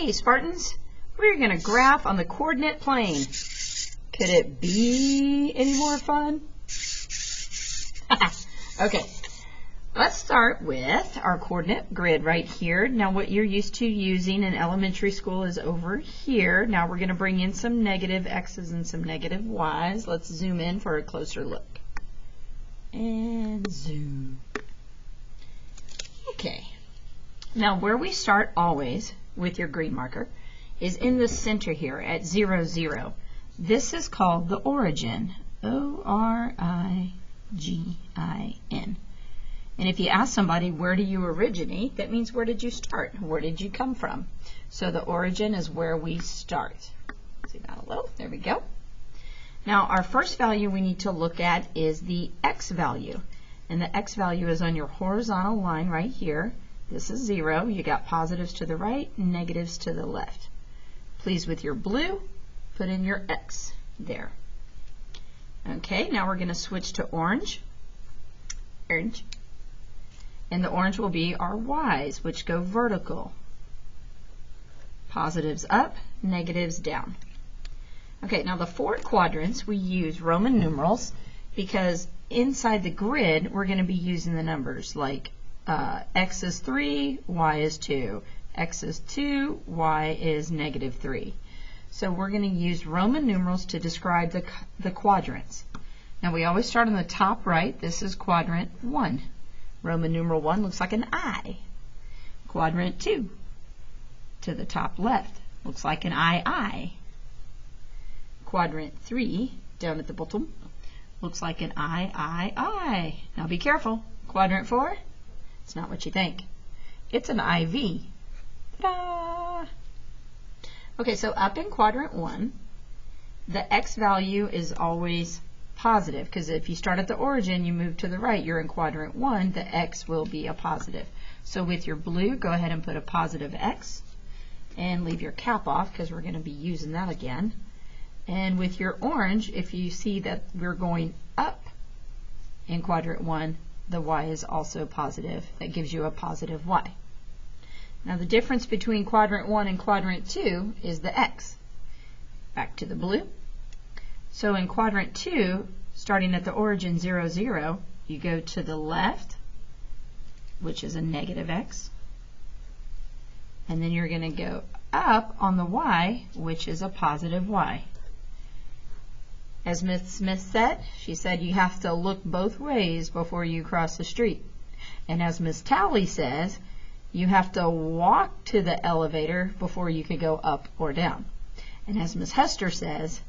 Okay, Spartans, we're going to graph on the coordinate plane. Could it be any more fun? Okay, let's start with our coordinate grid right here. Now what you're used to using in elementary school is over here. Now we're going to bring in some negative x's and some negative y's. Let's zoom in for a closer look. And zoom. Okay, now where we start always with your green marker is in the center here at 0, 0. This is called the origin, O-R-I-G-I-N. And if you ask somebody, where do you originate, that means where did you start? Where did you come from? So the origin is where we start. Zoom out a little, there we go. Now our first value we need to look at is the x value. And the x value is on your horizontal line right here. This is 0. You got positives to the right and negatives to the left. Please, with your blue, put in your x there. Okay, now we're going to switch to orange. Orange. And the orange will be our y's, which go vertical. Positives up, negatives down. Okay, now the 4 quadrants, we use Roman numerals because inside the grid, we're going to be using the numbers like x is 3, y is 2, x is 2, y is negative 3. So we're going to use Roman numerals to describe the quadrants. Now we always start on the top right. This is quadrant 1. Roman numeral 1 looks like an I. Quadrant 2, to the top left, looks like an I. Quadrant 3, down at the bottom, looks like an I. Now be careful. Quadrant 4, it's not what you think. It's an IV. Ta-da! Okay, so up in quadrant 1, the x value is always positive, because if you start at the origin, you move to the right, you're in quadrant 1, the x will be a positive. So with your blue, go ahead and put a positive x, and leave your cap off, because we're going to be using that again. And with your orange, if you see that we're going up in quadrant 1, the y is also positive. That gives you a positive y. Now the difference between quadrant 1 and quadrant 2 is the x. Back to the blue. So in quadrant 2, starting at the origin 0, 0, you go to the left, which is a negative x. And then you're going to go up on the y, which is a positive y. As Ms. Smith said, she said you have to look both ways before you cross the street. And as Ms. Talley says, you have to walk to the elevator before you can go up or down. And as Ms. Hester says,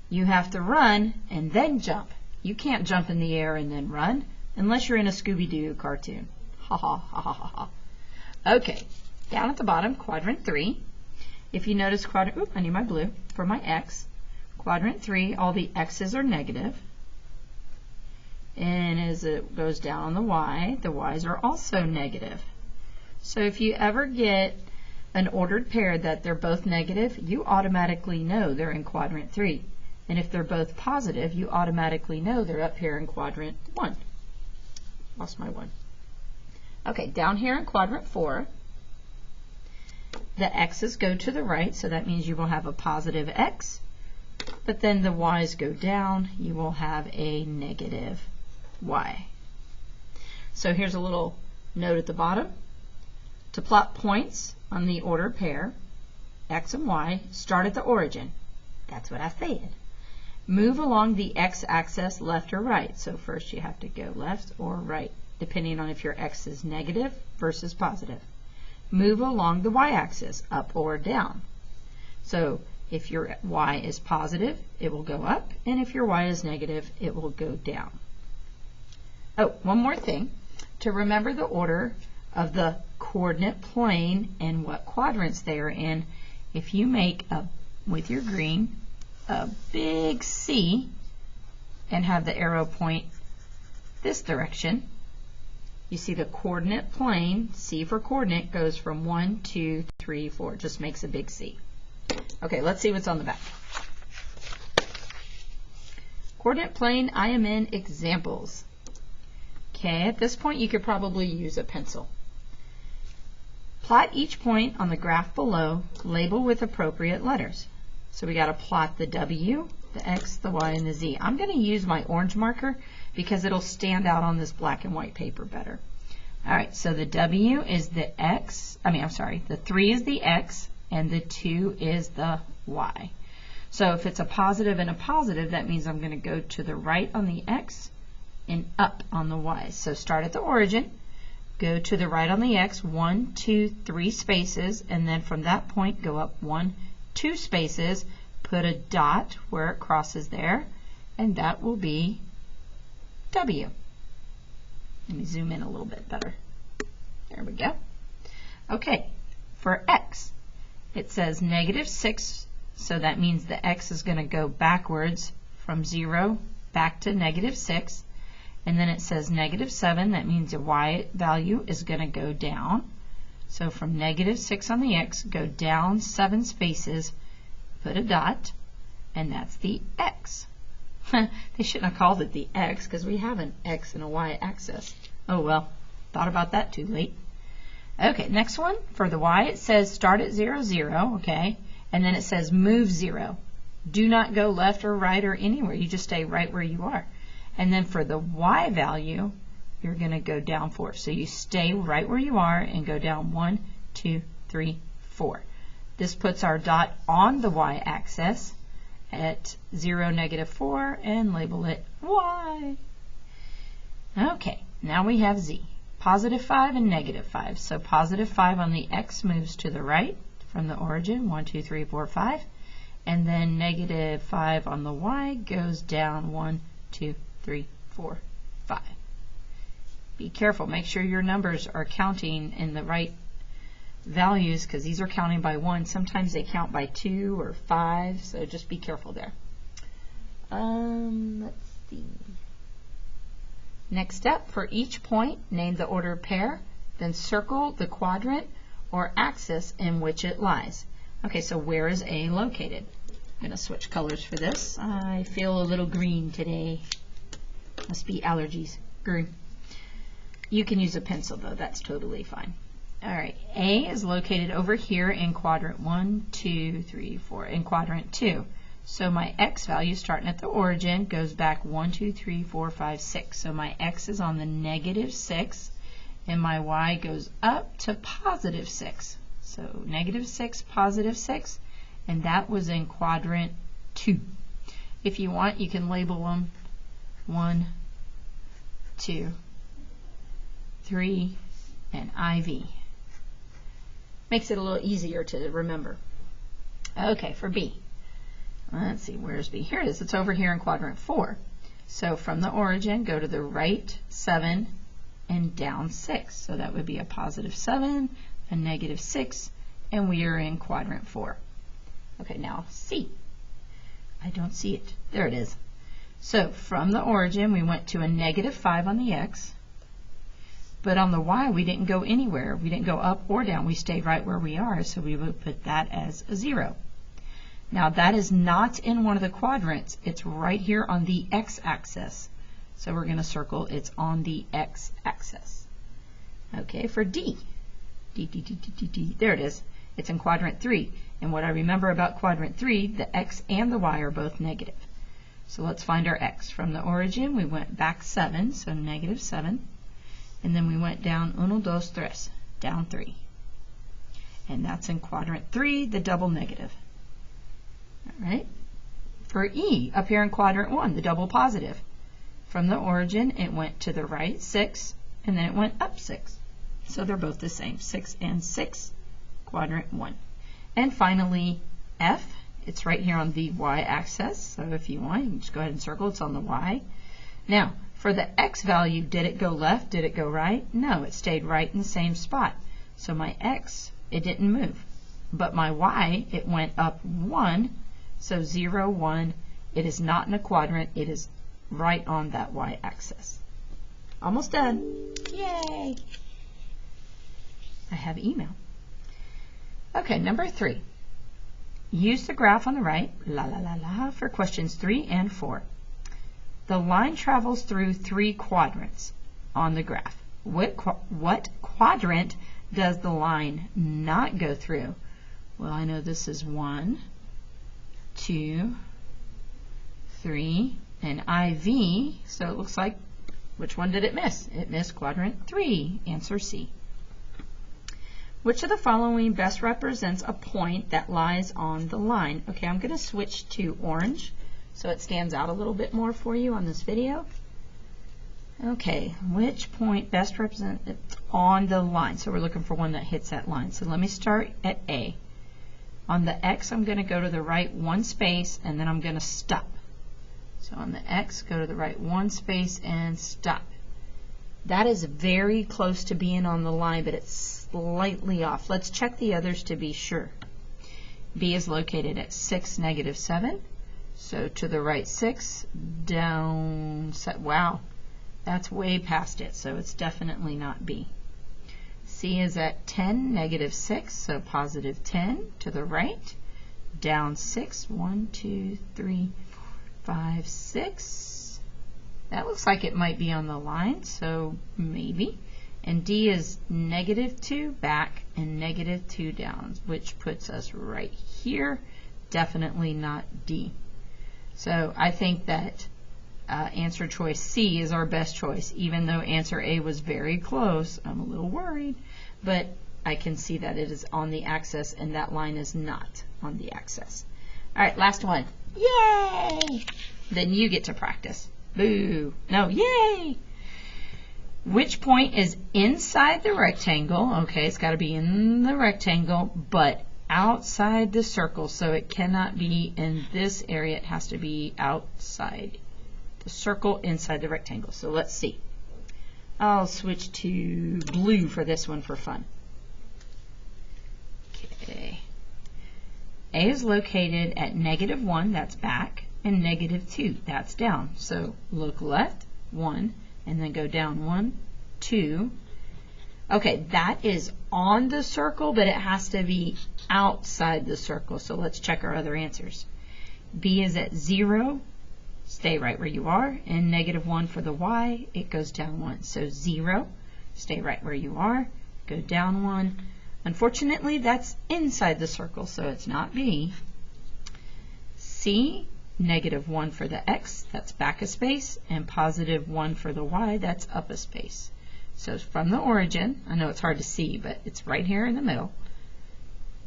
you have to run and then jump. You can't jump in the air and then run unless you're in a Scooby-Doo cartoon. Ha ha ha ha ha ha. Okay, down at the bottom, quadrant 3. If you notice quadrant, I need my blue for my x. Quadrant 3, all the x's are negative. And as it goes down on the y's are also negative. So if you ever get an ordered pair that they're both negative, you automatically know they're in quadrant 3. And if they're both positive, you automatically know they're up here in quadrant 1. Lost my 1. Okay, down here in quadrant 4, the x's go to the right, so that means you will have a positive x. But then the y's go down, you will have a negative y. So here's a little note at the bottom. To plot points on the ordered pair, x and y, start at the origin. That's what I said. Move along the x-axis left or right. So first you have to go left or right, depending on if your x is negative versus positive. Move along the y-axis, up or down. So if your y is positive, it will go up, and if your y is negative, it will go down. Oh, one more thing. To remember the order of the coordinate plane and what quadrants they are in, if you make, with your green, a big C and have the arrow point this direction, you see the coordinate plane, C for coordinate, goes from 1, 2, 3, 4. Just makes a big C. Okay, let's see what's on the back. Coordinate plane, I am in examples. Okay, at this point you could probably use a pencil. Plot each point on the graph below, label with appropriate letters. So we got to plot the W, the X, the Y, and the Z. I'm going to use my orange marker because it'll stand out on this black and white paper better. All right, so the W is the X, the 3 is the X, and the 2 is the Y. So if it's a positive and a positive, that means I'm going to go to the right on the X and up on the Y. So start at the origin, go to the right on the X, 1, 2, 3 spaces, and then from that point go up 1, 2 spaces, put a dot where it crosses there, and that will be W. Let me zoom in a little bit better. There we go. Okay, for X, it says -6, so that means the X is going to go backwards from 0 back to -6. And then it says -7, that means the Y value is going to go down. So from -6 on the X, go down 7 spaces, put a dot, and that's the X. They shouldn't have called it the X because we have an X and a Y axis. Oh well, thought about that too late. Okay, next one. For the Y, it says start at 0, 0, okay, and then it says move 0. Do not go left or right or anywhere. You just stay right where you are. And then for the Y value, you're going to go down 4. So you stay right where you are and go down 1, 2, 3, 4. This puts our dot on the Y axis at 0, -4, and label it Y. Okay, now we have Z. +5 and -5. So +5 on the X moves to the right from the origin, 1, 2, 3, 4, 5. And then -5 on the Y goes down 1, 2, 3, 4, 5. Be careful. Make sure your numbers are counting in the right values because these are counting by 1. Sometimes they count by 2 or 5, so just be careful there. Let's see. Next step, for each point, name the ordered pair, then circle the quadrant or axis in which it lies. Okay, so where is A located? I'm going to switch colors for this. I feel a little green today. Must be allergies. Green. You can use a pencil though, that's totally fine. Alright, A is located over here in quadrant 1, 2, 3, 4, in quadrant 2. So my X value starting at the origin goes back 1, 2, 3, 4, 5, 6. So my X is on the -6 and my Y goes up to +6. So -6, +6, and that was in quadrant 2. If you want, you can label them 1, 2, 3, and IV. Makes it a little easier to remember. Okay, for B. Let's see, where's B? Here it is. It's over here in quadrant 4. So from the origin, go to the right 7 and down 6. So that would be a +7, a -6, and we are in quadrant 4. Okay, now C. I don't see it. There it is. So from the origin, we went to a -5 on the X, but on the Y, we didn't go anywhere. We didn't go up or down. We stayed right where we are, so we would put that as a 0. Now that is not in one of the quadrants. It's right here on the X-axis. So we're going to circle it's on the X-axis. Okay, for D. D. There it is. It's in quadrant 3. And what I remember about quadrant 3, the X and the Y are both negative. So let's find our X. From the origin, we went back 7, so -7. And then we went down 1, 2, 3, down 3. And that's in quadrant 3, the double negative. All right. For E, up here in quadrant 1, the double positive. From the origin, it went to the right 6, and then it went up 6. So they're both the same, 6 and 6, quadrant 1. And finally, F, it's right here on the Y-axis. So if you want, you can just go ahead and circle. It's on the Y. Now, for the X value, did it go left? Did it go right? No, it stayed right in the same spot. So my X, it didn't move. But my Y, it went up 1. So 0, 1, it is not in a quadrant. It is right on that Y-axis. Almost done. Yay! I have email. Okay, number 3. Use the graph on the right, for questions 3 and 4. The line travels through 3 quadrants on the graph. What quadrant does the line not go through? Well, I know this is 1, 2, 3, and IV, so it looks like, which one did it miss? It missed quadrant 3, answer C. Which of the following best represents a point that lies on the line? Okay, I'm going to switch to orange so it stands out a little bit more for you on this video. Okay, which point best represents it on the line? So we're looking for one that hits that line. So let me start at A. On the X, I'm going to go to the right 1 space, and then I'm going to stop. So on the X, go to the right 1 space and stop. That is very close to being on the line, but it's slightly off. Let's check the others to be sure. B is located at 6, -7. So to the right 6, down, wow. That's way past it, so it's definitely not B. C is at 10, -6, so positive 10 to the right, down 6, 1, 2, 3, 4, 5, 6. That looks like it might be on the line, so maybe. And D is -2 back and -2 down, which puts us right here. Definitely not D. So I think that answer choice C is our best choice, even though answer A was very close. I'm a little worried, but I can see that it is on the axis and that line is not on the axis. All right, last one. Yay! Then you get to practice. Boo! No, yay! Which point is inside the rectangle? Okay, it's got to be in the rectangle, but outside the circle, so it cannot be in this area. It has to be outside the circle, inside the rectangle. So let's see. I'll switch to blue for this one for fun. Okay. A is located at -1, that's back, and -2, that's down. So look left, 1, and then go down 1, 2. Okay, that is on the circle, but it has to be outside the circle. So let's check our other answers. B is at 0, stay right where you are, and -1 for the Y, it goes down 1. So 0, stay right where you are, go down 1. Unfortunately, that's inside the circle, so it's not B. C, -1 for the X, that's back a space, and +1 for the Y, that's up a space. So from the origin, I know it's hard to see, but it's right here in the middle.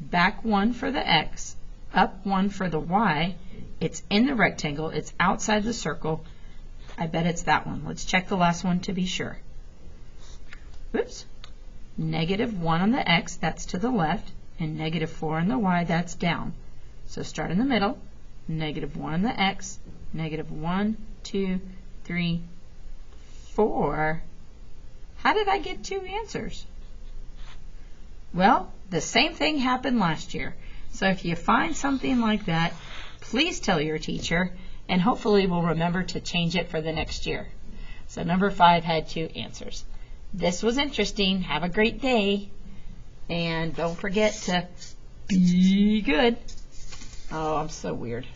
Back 1 for the X, up 1 for the Y, it's in the rectangle, it's outside the circle. I bet it's that one. Let's check the last one to be sure. Whoops. -1 on the X, that's to the left, and -4 on the Y, that's down. So start in the middle, -1 on the X, -1, 2, 3, 4. How did I get 2 answers? Well, the same thing happened last year. So if you find something like that, please tell your teacher, and hopefully we'll remember to change it for the next year. So number 5 had 2 answers. This was interesting. Have a great day. And don't forget to be good. Oh, I'm so weird.